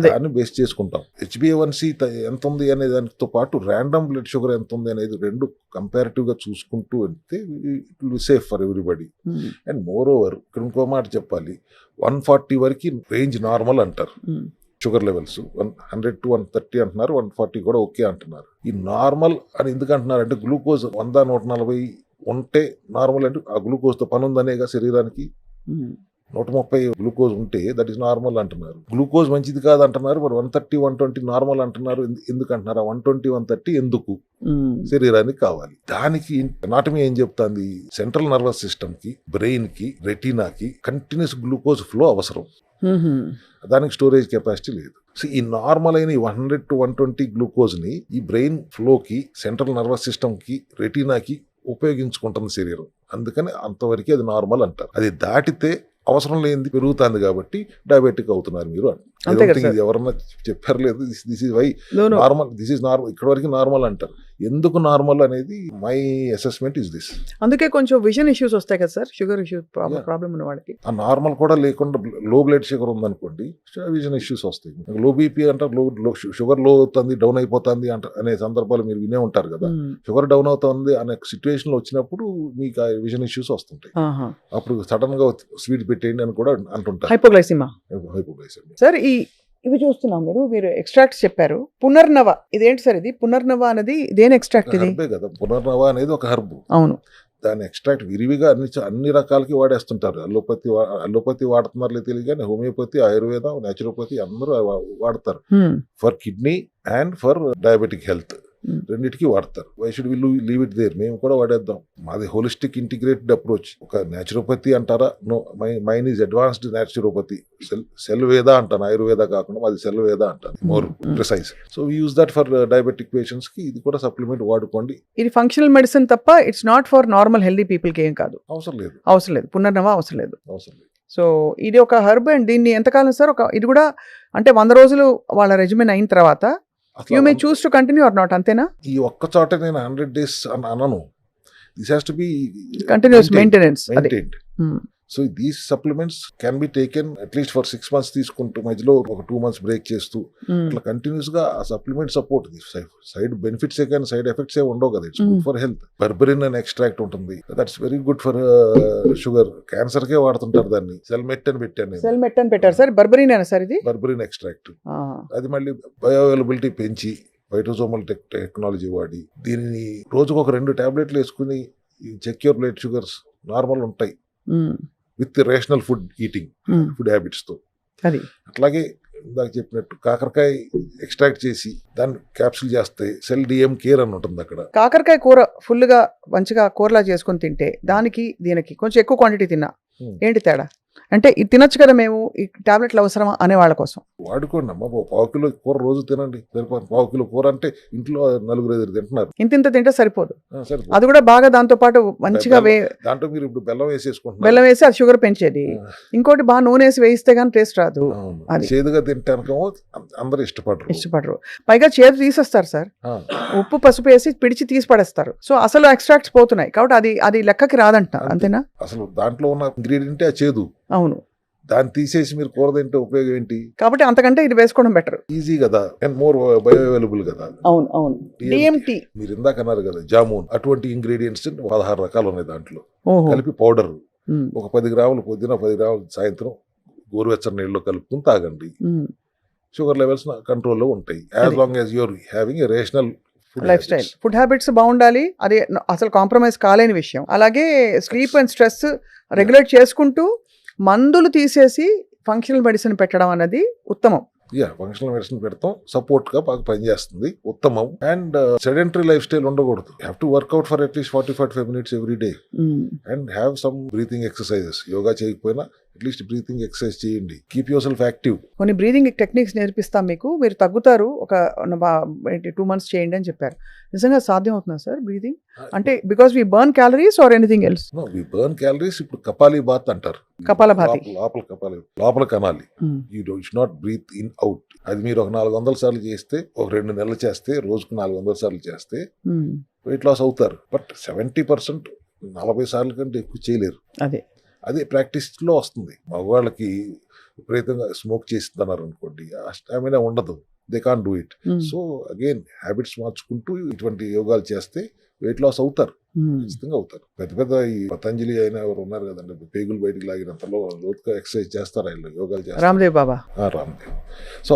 దాన్ని బేస్ చేసుకుంటాం. HbA1c ఎంత ఉంది అనే దానితో పాటు ర్యాండమ్ బ్లడ్ షుగర్ ఎంత ఉంది అనేది రెండు కంపారిటివ్ గా చూసుకుంటూ వెళ్తే it will be safe for everybody. And more over ఇక్కడ ఇంకో మాట చెప్పాలి, 140 వరకు రేంజ్ నార్మల్ అంటారు షుగర్ లెవెల్స్. 100 to 130 అంటున్నారు, 140 కూడా ఓకే అంటున్నారు. ఈ నార్మల్ అని ఎందుకు అంటున్నారు అంటే గ్లూకోజ్ 100-140 ఉంటే నార్మల్ అంటే ఆ గ్లూకోజ్ తో పని ఉందనేగా శరీరానికి. 130 గ్లూకోజ్ ఉంటే దట్ ఈస్ నార్మల్ అంటున్నారు. గ్లూకోజ్ మంచిది కాదు అంటున్నారు, మరి 130-120 నార్మల్ అంటున్నారు. ఎందుకు అంటున్నారు? 120-130 ఎందుకు? శరీరానికి కావాలి. దానికి అనాటమీ ఏం చెప్తాంది, సెంట్రల్ నర్వస్ సిస్టమ్ కి, బ్రెయిన్ కి, రెటీనాకి కంటిన్యూస్ గ్లూకోజ్ ఫ్లో అవసరం. దానికి స్టోరేజ్ కెపాసిటీ లేదు. సో ఈ నార్మల్ అయిన 100 to 120 గ్లూకోజ్ ని ఈ బ్రెయిన్ ఫ్లోకి, సెంట్రల్ నర్వస్ సిస్టమ్ కి, రెటీనాకి ఉపయోగించుకుంటుంది శరీరం. అందుకని అంతవరకు అది నార్మల్ అంటారు. అది దాటితే అవసరం లేనిది పెరుగుతుంది కాబట్టి డయాబెటిక్ అవుతున్నారు మీరు అని. ఎవరన్నా చెప్పారు లేదు, this is why normal, this is normal, ఇక్కడ వరకు నార్మల్ అంటారు. ఎందుకు నార్మల్ అనేది మై అసెస్మెంట్ ఇస్ దిస్. అందుకే కొంచెం విజన్ ఇష్యూస్ వస్తాయి కదా సార్, షుగర్ ఇష్యూ ప్రాబ్లం ఉన్న వాళ్ళకి. ఆ నార్మల్ కూడా లేకుండా లో బ్లడ్ షుగర్ ఉందనుకోండి, విజన్ ఇష్యూస్ వస్తాయి. లో బీపీ అంటారు, షుగర్ లో అవుతుంది, డౌన్ అయిపోతుంది అనే సందర్భాలు మీరు వినే ఉంటారు కదా. షుగర్ డౌన్ అవుతుంది అనే సిచ్యువేషన్ లో వచ్చినప్పుడు మీకు ఆ విజన్ ఇష్యూస్ వస్తుంటాయి. అప్పుడు సడన్ గా స్వీట్ పెట్టేయండి అని కూడా అంటుంటారు. హైపోగ్లైసిమా సార్. ఇవి చూస్తున్నాం, మీరు ఎక్స్ట్రాక్ట్స్ చెప్పారు. పునర్నవ ఇదేంటి సార్? ఇది పునర్నవ అనేది దేని ఎక్స్ట్రాక్ట్? ఇది కదా, పునర్నవ అనేది ఒక హర్బ్. అవును. దాని ఎక్స్ట్రాక్ట్ విరివిగా అన్ని రకాలకి వాడేస్తుంటారు. అలోపతి వాడుతున్నారు తెలియదు కానీ హోమియోపతి, ఆయుర్వేద, న్యాచురోపతి అందరూ వాడతారు. For kidney and for diabetic health రెండింటికి వాడతారు. Why should we leave it there? మేము కూడా వాడేద్దాం. మాది హోలిస్టిక్ ఇంటిగ్రేటెడ్ అప్రోచ్. ఒక న్యాచురోపతి అంటారా? No, mine is advanced naturopathy. Cell Veda అంటాను, ఆయుర్వేద కాకుండా మాది సెల్ వేద అంటాను, more precise. So we use that for diabetic patients కి. ఇది కూడా సప్లిమెంట్ వాడుకోండి. ఇది ఫంక్షనల్ మెడిసిన్ తప్ప it's not for normal healthy people కి ఏం కాదు. అవసరం లేదు. పునర్నవ అవసరం లేదు. సో ఇది ఒక హర్బ్. అండ్ దీన్ని ఎంతకాలం సార్? ఇది కూడా అంటే 100 రోజులు వాళ్ళ రెజిమెన్ అయిన తర్వాత you may choose to continue or not, అంతేనా? ఈ ఒక్క చోట నేను 100 days అనను. This has to be continuous maintenance. So these supplements can be taken at least for 6 months తీసుకుంటూ మధ్యలో ఒక 2 months బ్రేక్ చేస్తూ అట్లా కంటిన్యూస్ గా ఆ సప్లిమెంట్ సపోర్ట్. సైడ్ బెనిఫిట్స్ కానీ సైడ్ ఎఫెక్ట్స్ ఏ ఉండవు కదా. It's good for health. Berberine అనే ఎక్స్ట్రాక్ట్ ఉంటుంది, that's very good for sugar. Cancer కే వాడుతుంటారు దాన్ని. సెల్మెట్ అని పెట్టారు సార్. బర్బరిన్ అయినా సార్ ఇది? బర్బరిన్ ఎక్స్ట్రాక్ట్. అది మళ్ళీ బయో అవైలబిలిటీ పెంచి వైటోజోమల్ టెక్నాలజీ వాడి దీనిని రోజుకు ఒక 2 టాబ్లెట్లు వేసుకుని check your blood sugars normal ఉంటాయి. With rational food eating, food హ్యాబిట్స్తో. అది అట్లాగే ఇందాక చెప్పినట్టు కాకరకాయ ఎక్స్ట్రాక్ట్ చేసి దాన్ని క్యాప్సూల్ చేస్తే సెల్ డిఎం కేర్ అని ఉంటుంది అక్కడ. కాకరకాయ కూర ఫుల్గా మంచిగా కూరలా చేసుకొని తింటే దానికి దీనికి కొంచెం ఎక్కువ క్వాంటిటీ తిన్నా ఏంటి తేడా? అంటే ఇది తినొచ్చు కదా మేము, ఈ టాబ్లెట్లు అవసరమా అనే వాళ్ళ కోసం. వాడుకోండి అమ్మ, 1/4 కిలో కూర రోజు తినండి సరిపోతుంది. 1/4 కిలో కూర అంటే ఇంట్లో 4-5 తింటున్నారు, ఇంత తింటే సరిపోదు. సరిపోతుంది. అది కూడా బాగా దాంతో పాటు మంచిగా దాంట్లో మీరు ఇప్పుడు బెల్లం వేసేసుకుంటున్నారు, బెల్లం వేసి అది షుగర్ పెంచేది. ఇంకోటి బాగా నూనె వేసి వేయిస్తే గానీ టేస్ట్ రాదు. అది చేదుగా తింటానికేమో అందరూ ఇష్టపడరు. పైగా చేదు తీసేస్తారు సార్, ఉప్పు పసుపు వేసి పిడిచి తీసి పడేస్తారు. సో అసలు ఎక్స్ట్రాక్ట్స్ పోతున్నాయి కాబట్టి అది లెక్కకి రాదంట. అంతేనా? అసలు దాంట్లో ఉన్న ఇంగ్రీడియంటే ఆ చేదు. అవును, దాన్ని తీసేసి మీరు కూర తింటే ఉపయోగం ఏంటి? కాబట్టి అంతకంటే ఇది వేసుకోవడం బెటర్. ఈజీ కదా అండ్ మోర్ బయో అవైలబుల్ కదా. అవును అవును. డిఎంటి మీరు ఇందాక అన్నారు కదా జామున్, అటువంటి ఇంగ్రీడియంట్స్ 16 రకాలు ఉన్నాయి దాంట్లో కలిపి పౌడర్. ఒక 10 గ్రాములు పొద్దున, 10 గ్రాములు సాయంత్రం గోరువెచ్చని నీళ్ళలో కలుపుకుని తాగండి. షుగర్ లెవెల్స్ కంట్రోల్లో ఉంటాయి. As long as you're having a rational life style. Food habits బాగుండాలి, అది అసలు కాంప్రమైజ్ కాలేని విషయం. అలాగే స్లీప్ అండ్ స్ట్రెస్ రెగ్యులేట్ చేసుకుంటూ మందులు తీసేసి ఫంక్షనల్ మెడిసిన్ పెట్టడం అనేది ఉత్తమం. ఫంక్షనల్ మెడిసిన్ పెడతాం, సపోర్ట్ గా బాగా పనిచేస్తుంది, ఉత్తమం. అండ్ సెడెంటరీ లైఫ్ స్టైల్ ఉండకూడదు. Have to workout for at least 40-45 minutes every day and have some breathing exercises. Yoga చేయకపోయినా అట్లీస్ట్ బ్రీతింగ్ ఎక్సర్సైజ్ చేయండి. Keep yourself active. కొన్ని బ్రీతింగ్ టెక్నిక్స్ నేర్పిస్తాం మీకు, మీరు తగ్గుతారు. ఒక 2 months చేయండి అని చెప్పారు. నిజంగా సాధ్యం అవుతుందా సార్ బ్రీతింగ్? అంటే because we burn calories or anything else? We burn calories. ఇప్పుడు కపాలి బాత్ అంటారు, కపాలభాతి. లోపల కనాలి. You should not breathe in out. అది మీరు ఒక 400 సార్లు చేస్తే, ఒక 2 నెలలు చేస్తే, రోజుకు 400 సార్లు చేస్తే వెయిట్ లాస్ అవుతారు. బట్ 70% 40 సార్లు కంటే ఎక్కువ చేయలేరు. అదే ప్రాక్టీస్ లో వస్తుంది. మగవాళ్ళకి విపరీతంగా స్మోక్ చేస్తున్నారు అనుకోండి, ఆ స్టామినా ఉండదు, they can do it. So again habits మార్చుకుంటూ ఇటువంటి యోగాలు చేస్తే వెయిట్ లాస్ అవుతారు, ఖచ్చితంగా అవుతారు. పెద్ద ఈ పతంజలి అయినా ఎవరు ఉన్నారు కదండి, పేగులు బయటికి లాగినంతలో లోతుగా ఎక్సర్సైజ్ చేస్తారు ఆయన, యోగాలు చేస్తారు. Ramdev Baba. Ramdev. So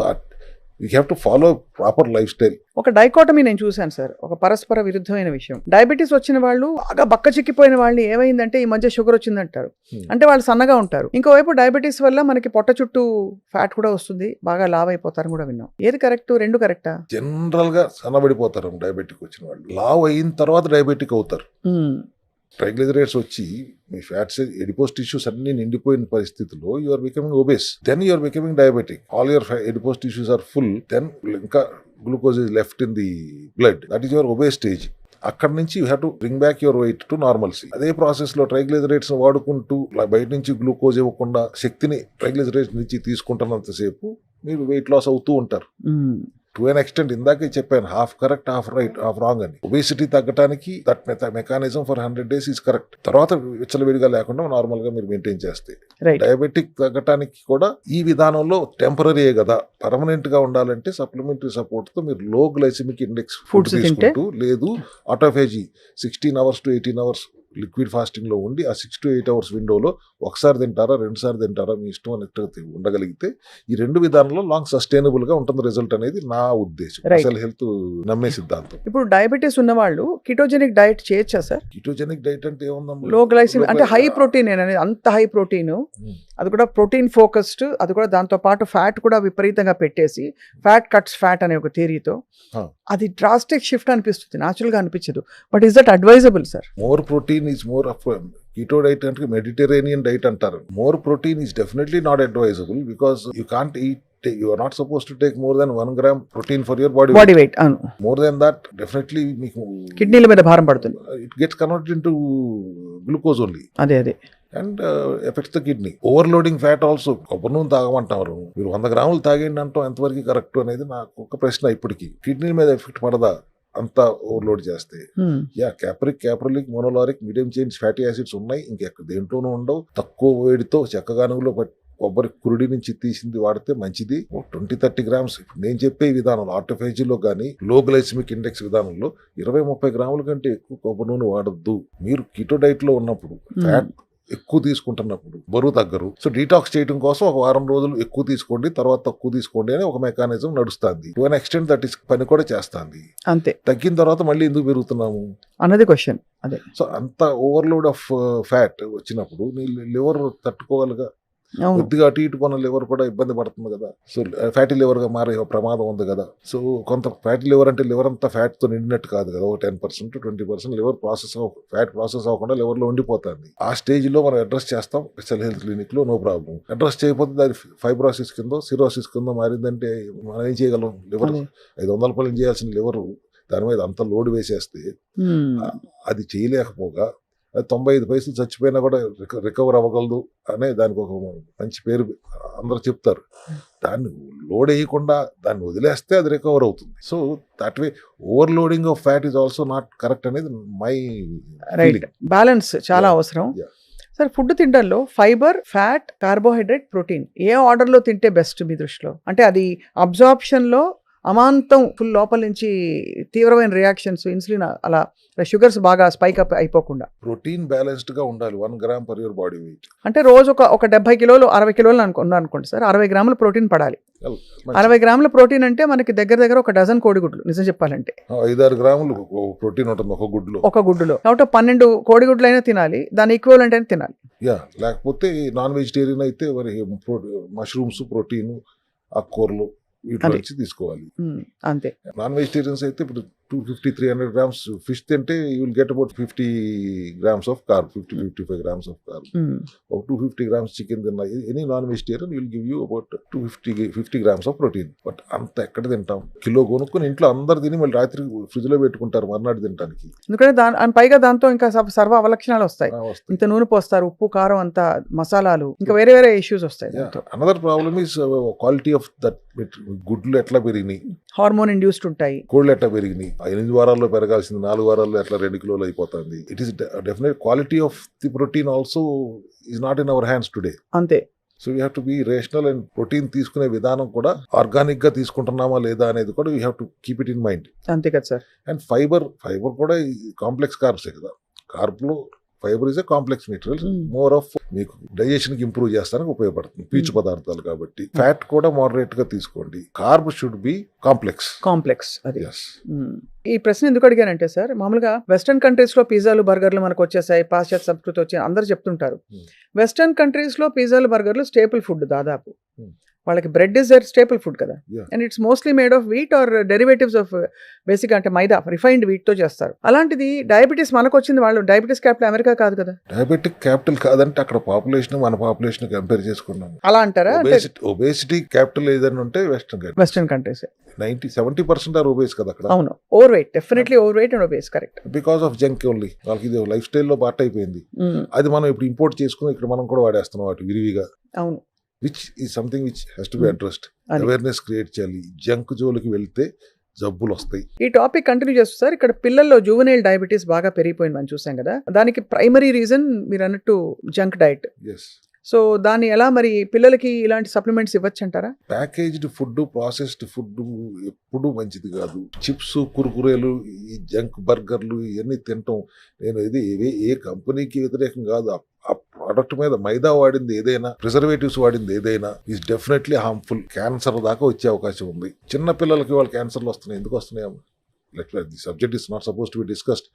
you have to follow proper life style. ఒక డైకోటమీ నేను చూశాను సార్, ఒక పరస్పర విరుద్ధమైన విషయం. డయాబెటీస్ వచ్చిన వాళ్ళు, బాగా బక్క చిక్కిపోయిన వాళ్ళు ఏమైందంటే ఈ మధ్య షుగర్ వచ్చిందంటారు, అంటే వాళ్ళు సన్నగా ఉంటారు. ఇంకోవైపు డయాబెటీస్ వల్ల మనకి పొట్ట చుట్టూ ఫ్యాట్ కూడా వస్తుంది, బాగా లావ్ అయిపోతారు కూడా విన్నాం. ఏది కరెక్ట్? 2 కరెక్టా? జనరల్ గా సన్నబడిపోతారు డయాబెటిక్ వచ్చిన వాళ్ళు. లావ్ అయిన తర్వాత డయాబెటిక్ అవుతారు. ట్రైగ్లిజరైడ్స్ వచ్చి మీ ఫ్యాట్స్, ఎడిపోస్ టిష్యూస్ అన్ని నిండిపోయిన పరిస్థితిలో you are becoming obese, then you are becoming diabetic. All your adipose tissues are full, then ఇంకా glucose is left in the blood, that is your obese stage. అక్కడ నుంచి you have to bring back your weight to normalcy. అదే process లో triglycerides వాడుకుంటూ బయట నుంచి glucose ఇవ్వకుండా శక్తిని ట్రైగ్లిజరైడ్స్ నుంచి తీసుకుంటున్నంతసేపు మీరు వెయిట్ లాస్ అవుతూ ఉంటారు. టు ఎన్ ఎక్స్టెంట్ ఇందాకే చెప్పాను, half correct, half right, half wrong అని. ఒబేసిటీ తగ్గడానికి that mechanism for 100 days is correct. తర్వాత విచ్చలవిడిగా లేకుండా నార్మల్ గా మీరు మెయింటైన్ చేస్తే. డయాబెటిక్ తగ్గడానికి కూడా ఈ విధానంలో టెంపరీ కదా. పర్మనెంట్ గా ఉండాలంటే సప్లిమెంటరీ సపోర్ట్ తో మీరు లో గ్లైసిమిక్ ఇండెక్స్ ఫుడ్ తీసుకుంటూ, లేదు autophagy 16 hours to 18 hours liquid fasting లో ఉండి ఆ 6 to 8 hours విండోలో ఒకసారి తింటారా, 2 సార్లు తింటారా, మీ ఇష్టం అన్నట్టు ఉండగలిగితే ఈ 2 విధానంలో లాంగ్ సస్టైనబుల్ గా ఉంటుంది రిజల్ట్ అనేది నా ఉద్దేశం. అసలు హెల్త్ నమ్మే సిద్ధాంతం. ఇప్పుడు డయాబెటీస్ ఉన్న వాళ్ళు కిటోజెనిక్ డైట్ చేయొచ్చా సార్? కిటోజెనిక్ డైట్ అంటే ఏముందమ్మా, లో గ్లైసిమిక్ అంటే హై ప్రోటీన్ అనేది, అంత హై ప్రోటీన్, అది కూడా ప్రోటీన్ ఫోకస్డ్, అది కూడా దాంతో పాటు ఫ్యాట్ కూడా విపరీతంగా పెట్టేసి ఫ్యాట్ కట్స్ ఫ్యాట్ అనే ఒక థియరీతో, అది డ్రాస్టిక్ షిఫ్ట్ అనిపిస్తుంది, న్యాచురల్ గా అనిపించదు. But is that advisable sir? More protein is more of keto diet అంటే మెడిటరేనియన్ డైట్ అంటారు. More protein is definitely not advisable because you can't eat, you are not supposed to take more than 1 gram protein for your body weight. More than that definitely కిడ్నీల మీద భారం పడుతుంది. It gets converted into glucose only. అదే and affects the kidney. Overloading fat also. కొబ్బరి నూనె తాగమంటారు, మీరు 100 grams తాగండి అంటాం, ఎంతవరకు కరెక్ట్ అనేది నాకు ఒక ప్రశ్న. ఇప్పటికీ కిడ్నీ మీద ఎఫెక్ట్ పడదా అంతా ఓవర్లోడ్ చేస్తే? Caprylic, monolauric, medium chain fatty acids ఉన్నాయి, ఇంకెక్కడ దేంట్లోనూ ఉండవు. తక్కువ వేడితో చక్కగానుగులో కొబ్బరి కురుడి నుంచి తీసింది వాడితే మంచిది. 20-30 grams. ఇప్పుడు నేను చెప్పే విధానంలో ఆటోఫేజీలో కానీ లో గ్లైసిమిక్ ఇండెక్స్ విధానంలో 20-30 grams కంటే ఎక్కువ కొబ్బరి నూనె వాడద్దు. మీరు కీటో డైట్ లో ఉన్నప్పుడు ఫ్యాట్ ఎక్కువ తీసుకుంటున్నప్పుడు బరువు తగ్గరు. సో డీటాక్స్ చేయడం కోసం ఒక వారం రోజులు ఎక్కువ తీసుకోండి, తర్వాత తక్కువ తీసుకోండి అని ఒక మెకానిజం నడుస్తుంది. To an extent that is పని కూడా చేస్తుంది. అంతే. తగ్గిన తర్వాత మళ్ళీ ఎందుకు పెరుగుతున్నాము అన్నది క్వశ్చన్. అదే. సో అంత ఓవర్లోడ్ ఆఫ్ ఫ్యాట్ వచ్చినప్పుడు నీ లివర్ తట్టుకోగలగా, అవును. కొద్దిగా అటు ఇటు కొన్న లివర్ కూడా ఇబ్బంది పడుతుంది కదా. సో ఫ్యాటీ లివర్ గా మారే ప్రమాదం ఉంది కదా. సో కొంత ఫ్యాటీ లివర్ అంటే లివర్ అంతా ఫ్యాట్ తో నిండినట్టు కాదు కదా. 10% 20% లివర్ ఫ్యాట్ ప్రాసెస్ అవ్వకుండా లివర్ లో ఉండిపోతుంది. ఆ స్టేజ్ లో మనం అడ్రస్ చేస్తాం సెల్ హెల్త్ క్లినిక్ లో, నో ప్రాబ్లం. అడ్రస్ చేయకపోతే దాని ఫైబ్రోసిస్ కింద సిరోసిస్ కింద మారిందంటే మనం ఏం చేయగలం? లివర్ 500 రూపాయలు చేయాల్సిన లివర్ దాని మీద అంత లోడ్ వేసేస్తే అది చేయలేకపోగా అది 95 పైసలు చచ్చిపోయినా కూడా రికవర్ అవ్వగలదు అనే దానికి ఒక మంచి పేరు అందరూ చెప్తారు. దాన్ని లోడ్ వేయకుండా దాన్ని వదిలేస్తే అది రికవర్ అవుతుంది. So that way overloading of fat is also not correct అనేది మై రైట్. బ్యాలెన్స్ చాలా అవసరం. సార్, ఫుడ్ తినడంలో ఫైబర్, ఫ్యాట్, కార్బోహైడ్రేట్, ప్రోటీన్ ఏ ఆర్డర్లో తింటే బెస్ట్ మీ దృష్టిలో? అంటే అది అబ్జార్ప్షన్లో అమాంతం ఫుల్ లోపల నుంచి తీవ్రమైన రియాక్షన్స్, ఇన్సులిన్ అలా షుగర్స్ బాగా స్పైక్ అప్ అయిపోకుండా ప్రోటీన్ బ్యాలెన్స్డ్ గా ఉండాలి. 1 gram per your body weight. అంటే రోజు ఒక 70 కిలోలు 60 కిలోలు అనుకోండి సార్, 60 గ్రాముల ప్రోటీన్ పడాలి. 60 గ్రాముల ప్రోటీన్ అంటే మనకి దగ్గర ఒక డజన్ కోడిగుడ్లు నిజం చెప్పాలంటే. 5-6 గ్రాములు ప్రోటీన్ ఉంటుంది ఒక గుడ్డులో. కాబట్టి 12 కోడిగుడ్లు అయినా తినాలి, దాని ఈక్వలెంట్ అయినా తినాలి. లేకపోతే నాన్ వెజిటేరియన్ అయితే మరి మష్రూమ్స్, ప్రోటీన్, ఆకుకూరలు వీటి నుంచి తీసుకోవాలి. అంతే. నాన్ వెజిటేరియన్స్ అయితే ఇప్పుడు 250-300 గ్రామ్స్ ఫిష్ తింటే you will get about 50 grams of carb, 50-55 grams of carb. ఒక 250 గ్రామ్స్ చికెన్ తిన్నా any non vegetarian will give you about 250 grams of protein. But అంత ఎక్కడ తింటాం? కిలో కొనుక్కొని ఇంట్లో అందరు తిని మళ్ళీ రాత్రి ఫ్రిడ్జ్ లో పెట్టుకుంటారు మర్నాడు తినడానికి. ఎందుకంటే పైగా దాంతో ఇంకా సర్వ అవలక్షణాలు వస్తాయి. ఇంత నూనె పోస్తారు, ఉప్పు, కారం, అంతా మసాలాలు, ఇంకా వేరే ఇష్యూస్ వస్తాయి. Another problem is quality of that. గుడ్లు ఎట్లా పెరిగినాయి, హార్మోన్ ఇండ్యూస్డ్ ఉంటాయి. కోళ్ళు ఎట్లా పెరిగినాయి, 8 వారాల్లో పెరగాల్సింది 4 వారాల్లో ఎట్లా 2 కిలోలు అయిపోతుంది. It is definite quality of the protein also is not in our hands today. అంతే. So we have to be rational and protein తీసుకునే విధానం కూడా ఆర్గానిక్ గా తీసుకుంటున్నామా లేదా అనేది కూడా we have to keep it in mind. అంతే కదా సార్. అండ్ ఫైబర్ కూడా కాంప్లెక్స్ కార్బ్సే కదా. కార్బ్ లో fibre is a complex material, more of మీకు డైజెషన్ కి ఇంప్రూవ్ చేస్తానికి ఉపయోగపడుతుంది, పీచు పదార్థాలు కాబట్టి. ఫ్యాట్ కూడా మోడరేట్ గా తీసుకోండి. Carb should be complex. అది. ఈ ప్రశ్న ఎందుకు అడిగానంటే సార్, మామూలుగా వెస్టర్న్ కంట్రీస్ లో పిజ్జాలు, బర్గర్లు మనకు వచ్చేసాయి, పాశ్చాత్య సంస్కృతి వచ్చి అందరు చెప్తుంటారు. వెస్టర్న్ కంట్రీస్ లో పిజ్జాలు, బర్గర్లు స్టేపుల్ ఫుడ్ దాదాపు. వాళ్ళకి bread is their staple food కదా. And it's mostly made of wheat or derivatives of basic అంటే మైదా, రిఫైన్డ్ వీట్ తో చేస్తారు. అలాంటిది డయాబెటీస్ మనకు వచ్చింది, వాళ్ళు డయాబెటీస్ క్యాపిటల్ అమెరికా కాదు కదా. డయాబెటిక్ క్యాపిటల్ కాదంటే అక్కడ పాపులేషన్ మన పాపులేషన్ కంపేర్ చేసుకున్నాం. అలా అంటారా? ఒబేసిటీ క్యాపిటల్ ఏదైనా ఉంటే వెస్టర్న్ కంట్రీస్ 70% ఆర్ ఒబేస్ కదా అక్కడ. అవును, over weight, definitely over weight and obese, correct. Because of junk only. వాళ్ళకి ఇది లైఫ్ స్టైల్ లో పార్ట్ అయిపోయింది. అది మనం ఇప్పుడు ఇంపోర్ట్ చేసుకుని ఇక్కడ మనం కూడా వాడేస్తున్నాం వాటి విరివిగా. అవును. Which is something which has to be addressed. Awareness create చేయాలి. జంక్ జోలికి వెళ్తే జబ్బులు వస్తాయి. ఈ టాపిక్ కంటిన్యూ చేస్తూ సార్, ఇక్కడ పిల్లల్లో జువెనైల్ డయాబెటీస్ బాగా పెరిగిపోయింది మనం చూసాం కదా. దానికి ప్రైమరీ రీజన్ మీరు అన్నట్టు జంక్ డైట్. సో దాన్ని ఎలా మరి పిల్లలకి ఇలాంటి సప్లిమెంట్స్ ఇవ్వచ్చు అంటారా? ప్యాకేజ్డ్ ఫుడ్, ప్రాసెస్డ్ ఫుడ్ ఎప్పుడు మంచిది కాదు. చిప్స్, కుర్కురేలు, ఈ జంక్ బర్గర్లు ఇవన్నీ తినటం, నేను ఇది ఏ కంపెనీకి వ్యతిరేకం కాదు. ఆ ప్రోడక్ట్ మీద మైదా వాడింది ఏదైనా, ప్రిజర్వేటివ్స్ వాడింది ఏదైనా ఈజ్ డెఫినెట్లీ హార్మ్ఫుల్. క్యాన్సర్ దాకా వచ్చే అవకాశం ఉంది. చిన్న పిల్లలకి వాళ్ళ క్యాన్సర్లు వస్తున్నాయి. ఎందుకు వస్తున్నాయి? The subject is not supposed to be discussed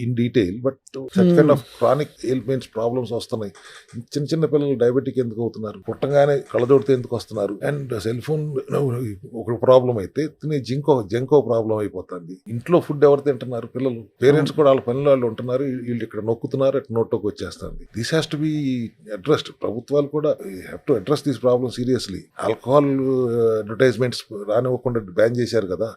in detail, but such kind of chronic ailments, problems వస్తున్నాయి. చిన్న పిల్లలు డయాబెటిక్ ఎందుకు అవుతున్నారు? పుట్టంగానే కళ్ళజోడితే ఎందుకు వస్తున్నారు? అండ్ సెల్ ఫోన్ ఒక ప్రాబ్లం అయితే తినే జంకో ప్రాబ్లం అయిపోతుంది. ఇంట్లో ఫుడ్ ఎవరు తింటున్నారు? పిల్లలు. పేరెంట్స్ కూడా వాళ్ళ పనులు వాళ్ళు ఉంటున్నారు, వీళ్ళు ఇక్కడ నొక్కుతున్నారు, అటు నోట్లోకి వచ్చేస్తుంది. This has to be addressed. ప్రభుత్వాలు కూడా have to address this problem seriously. Alcohol advertisements రానివ్వకుండా బ్యాన్ చేశారు కదా.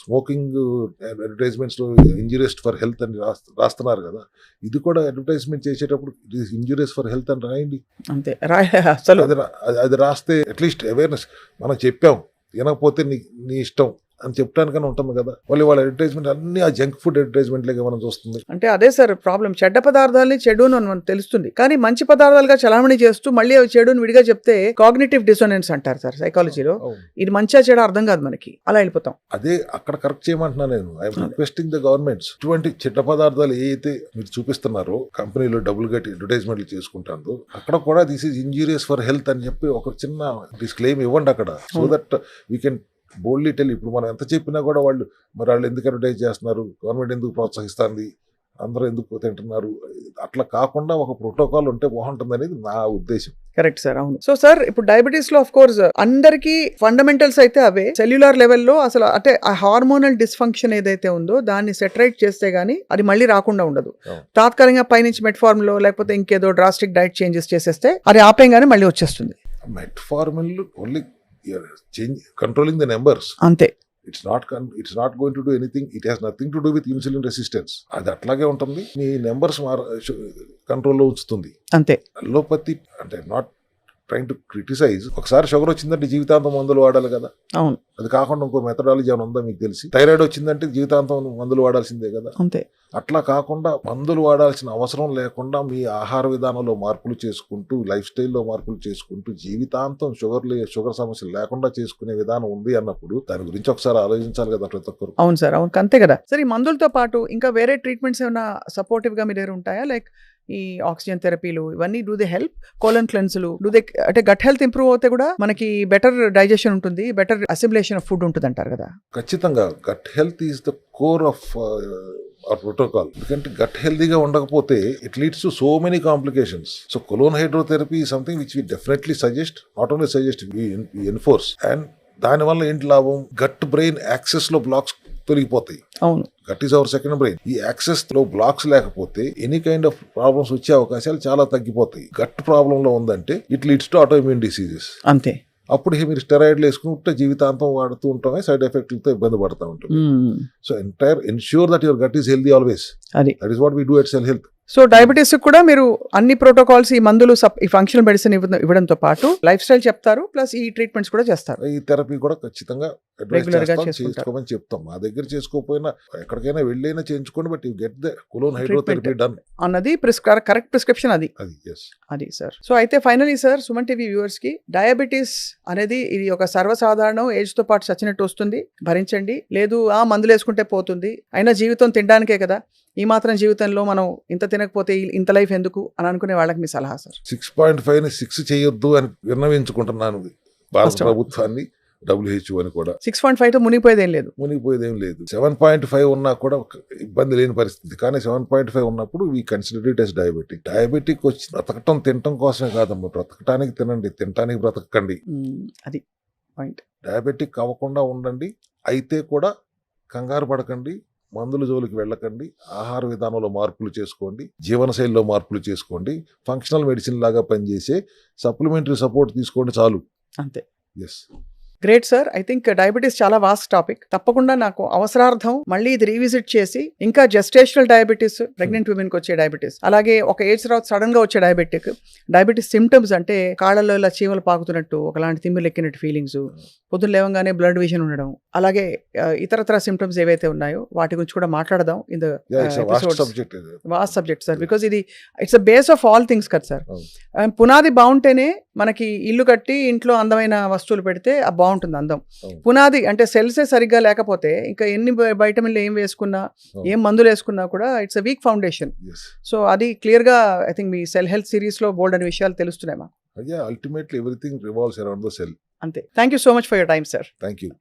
స్మోకింగ్ అడ్వర్టైజ్మెంట్స్ లో ఇంజూరియస్ ఫర్ హెల్త్ అని రాస్తున్నారు కదా. ఇది కూడా అడ్వర్టైజ్మెంట్ చేసేటప్పుడు it is injurious for health అని రాయండి. అంతే. అది రాస్తే అట్లీస్ట్ అవేర్నెస్. మనం చెప్పాం, వినకపోతే నీ ఇష్టం అని చెప్పడానికైనా ఉంటుంది కదా. వాళ్ళ అడ్వర్టైజ్మెంట్ అన్ని ఆ జంక్ ఫుడ్ అడ్వర్టైజ్మెంట్ లాగా మనం చూస్తుంది. అంటే అదే సార్ ప్రాబ్లం. చెడ్డ పదార్థాలని చెడును అని మనకు తెలుస్తుంది, కానీ మంచి పదార్థాలుగా చలామణి చేస్తూ మళ్ళీ అవి చెడును విడిగా చెప్తే కాగ్నిటివ్ డిసోనెన్స్ అంటారు సార్ సైకాలజీలో. ఇది మంచిగా చెడు అర్థం కాదు మనకి, అలా వెళ్ళిపోతాం. అదే అక్కడ కరెక్ట్ చేయమంటున్నా నేను. ఐఎమ్ రిక్వెస్టింగ్ ద గవర్నమెంట్స్, ఇటువంటి చెడ్డ పదార్థాలు ఏదైతే మీరు చూపిస్తున్నారో కంపెనీలో డబ్బులు కట్టి అడ్వర్టైజ్మెంట్లు చేసుకుంటారు, అక్కడ కూడా this is injurious for health అని చెప్పి ఒక చిన్న డిస్క్లెయిమ్ ఇవ్వండి అక్కడ, so that we can boldly tell. ఇప్పుడు మనం ఎంత చెప్పినా కూడా వాళ్ళు ఎందుకు అడ్వర్టైజ్ చేస్తున్నారు, గవర్నమెంట్ ఎందుకు ప్రోత్సహిస్తుంది, అందరూ ఎందుకు తింటున్నారు, అట్లా కాకుండా ఒక ప్రోటోకాల్ ఉంటే బాగుంటుంది అనేది నా ఉద్దేశం. కరెక్ట్ సార్, అవును. సో సార్, ఇప్పుడు డయాబెటీస్ లో ఆఫ్ కోర్స్ అందరికీ ఫండమెంటల్స్ అయితే అవే. సెల్యులార్ లెవెల్లో అసలు అంటే ఆ హార్మోనల్ డిస్ఫంక్షన్ ఏదైతే ఉందో దాన్ని సెటరైట్ చేస్తే గానీ అది మళ్ళీ రాకుండా ఉండదు. తాత్కాలికంగా పైనుంచి మెట్ఫార్మిన్ లేకపోతే ఇంకేదో డ్రాస్టిక్ డైట్ చేంజెస్ చేసేస్తే అది ఆపేయంగానే మళ్ళీ వచ్చేస్తుంది. Metformin only controlling the numbers. అంతే. It's not going to do anything. It has nothing to do with insulin resistance. అది అట్లాగే ఉంటుంది. మీ నెంబర్స్ కంట్రోల్లో ఉంచుతుంది అంతే. అలోపతి అంటే నాట్ ట్రైంగ్ టు క్రిటిసైజ్. ఒకసారి షుగర్ వచ్చిందంటే జీవితాంతం మందులు వాడాలి కదా. అవును. అది కాకుండా ఇంకో మెథడాలజీ ఏమైనా ఉందా మీకు తెలిసి? థైరాయిడ్ వచ్చిందంటే జీవితాంతం మందులు వాడాల్సిందే కదా. అంతే. అట్లా కాకుండా మందులు వాడాల్సిన అవసరం లేకుండా మీ ఆహార విధానంలో మార్పులు చేసుకుంటూ, లైఫ్ స్టైల్లో మార్పులు చేసుకుంటూ జీవితాంతం షుగర్ సమస్యలు లేకుండా చేసుకునే విధానం ఉంది అన్నప్పుడు దాని గురించి ఒకసారి ఆలోచించాలి కదా ప్రతి ఒక్కరు. అవును సార్, అవును, అంతే కదా. సరే, ఈ మందులతో పాటు ఇంకా వేరే ట్రీట్మెంట్స్ ఏమైనా సపోర్టివ్ గా మీ దగ్గర ఉంటాయా? లైక్ ఈ ఆక్సిజన్ థెరపీలు ఇవన్నీ డూ దే హెల్ప్? కోలన్ క్లెన్స్లు డూ దే, అంటే గట్ హెల్త్ ఇంప్రూవ్ అవుతే కూడా మనకి బెటర్ డైజెషన్ ఉంటుంది, బెటర్ అసిమిలేషన్ ఆఫ్ ఫుడ్ ఉంటుంది అంటారు కదా. ఖచ్చితంగా gut health is the core of our protocol. ఎందుకంటే గట్ హెల్దీగా ఉండకపోతే it leads to so many complications. So colon hydrotherapy is something which we definitely suggest, not only suggest, we enforce. And దానివల్ల ఏంటి లాభం? గట్ బ్రెయిన్ యాక్సెస్ లో blocks తొలగిపోతాయి. అవును. Gut is our second brain. ఈ access లో blocks లేకపోతే any kind of problems వచ్చే అవకాశాలు చాలా తగ్గిపోతాయి. గట్ ప్రాబ్లం లో ఉందంటే it leads to autoimmune diseases. అంతే. అప్పుడు మీరు స్టెరాయిడ్లు వేసుకుంటే జీవితాంతం వాడుతూ ఉంటామే, సైడ్ ఎఫెక్ట్లతో ఇబ్బంది పడుతూ ఉంటుంది. So ensure that your gut is healthy always. That is what we do at cell health. So diabetes కూడా మీరు అన్ని ప్రోటోకాల్స్, ఈ మందులు, ఈ ఫంక్షనల్ మెడిసిన్ ఇవ్వడంతో పాటు లైఫ్ స్టైల్ చెప్తారు, ప్లస్ ఈ ట్రీట్మెంట్స్ కూడా చేస్తారు. ఈ థెరపీ కూడా ఖచ్చితంగా రెగ్యులర్ గా చేసుకోమని చెప్తాం. మా దగ్గర చేసుకోకపోయినా ఎక్కడికైనా వెళ్ళైనా చేయించుకోండి, but you get the colon hydrotherapy done అన్నది కరెక్ట్ ప్రిస్క్రిప్షన్ అది. అది సార్. సో అయితే finally sir, Suman TV viewers కి డయాబెటీస్ అనేది ఇది ఒక సర్వసాధారణం, ఏజ్ తో పాటు చచ్చినట్టు వస్తుంది, భరించండి. లేదు మందులు వేసుకుంటే పోతుంది, అయినా జీవితం తినడానికే కదా, ఈ మాత్రం జీవితంలో మనం ఇంత తినకపోతే ఇంత లైఫ్ ఎందుకు అని అనుకునే వాళ్ళకి మీ సలహా సార్? 6.5 6 చేయొద్దు అని విన్నవించుకుంటున్నాను భారత ప్రభుత్వాన్ని, WHO అని కూడా. 6.5 తో మునిగిపోయేదేం లేదు. 7.5 ఉన్నా కూడా ఇబ్బంది లేని పరిస్థితి. కానీ 7.5 ఉన్నప్పుడు we consider it as diabetic వచ్చి బ్రతకటం తినటం కోసమే కాదమ్మా, బ్రతకటానికి తినండి, తినటానికి బ్రతకండి. అది పాయింట్. డయాబెటిక్ అవ్వకుండా ఉండండి, అయితే కూడా కంగారు పడకండి, మందుల జోలికి వెళ్ళకండి, ఆహార విధానంలో మార్పులు చేసుకోండి, జీవనశైలిలో మార్పులు చేసుకోండి, ఫంక్షనల్ మెడిసిన్ లాగా పనిచేసే సప్లిమెంటరీ సపోర్ట్ తీసుకోండి చాలు. అంతే. Yes. Great sir. I think diabetes చాలా వాస్ట్ టాపిక్. తప్పకుండా నాకు అవసరార్థం మళ్ళీ ఇది రీవిజిట్ చేసి, ఇంకా జెస్టేషనల్ డయాబెటీస్, ప్రెగ్నెంట్ ఉమెన్ కి వచ్చే డయాబెటీస్, అలాగే ఒక ఏజ్ తర్వాత సడన్ గా వచ్చే డయాబెటీస్ సిమ్టమ్స్ అంటే కాళ్ళలో ఇలా చీమలు పాకుతున్నట్టు, ఒకలాంటి తిమ్మిలు ఎక్కినట్టు ఫీలింగ్స్, పొద్దున్న లేవగానే బ్లడ్ విజన్ ఉండడం, అలాగే ఇతరత్ర సిమ్టమ్స్ ఏవైతే ఉన్నాయో వాటి గురించి కూడా మాట్లాడదాం. In the vast subject sir, because ఇది it's a base of all things కదా సార్. పునాది బాగుంటేనే మనకి ఇల్లు కట్టి ఇంట్లో అందమైన వస్తువులు పెడితే బాగుంటుంది అందం. పునాది అంటే సెల్సే సరిగ్గా లేకపోతే ఇంకా ఎన్ని వైటమిన్లు ఏం వేసుకున్నా, ఏం మందులు వేసుకున్నా కూడా it's a weak foundation. So అది క్లియర్ గా ఐ థింక్ మీ సెల్ హెల్త్ సిరీస్ లో బోల్డ్ అనే విషయాలు తెలుస్తున్నాయి మాకు. Ultimately everything revolves around the cell. అంతే. Thank you so much for your time sir. Thank you.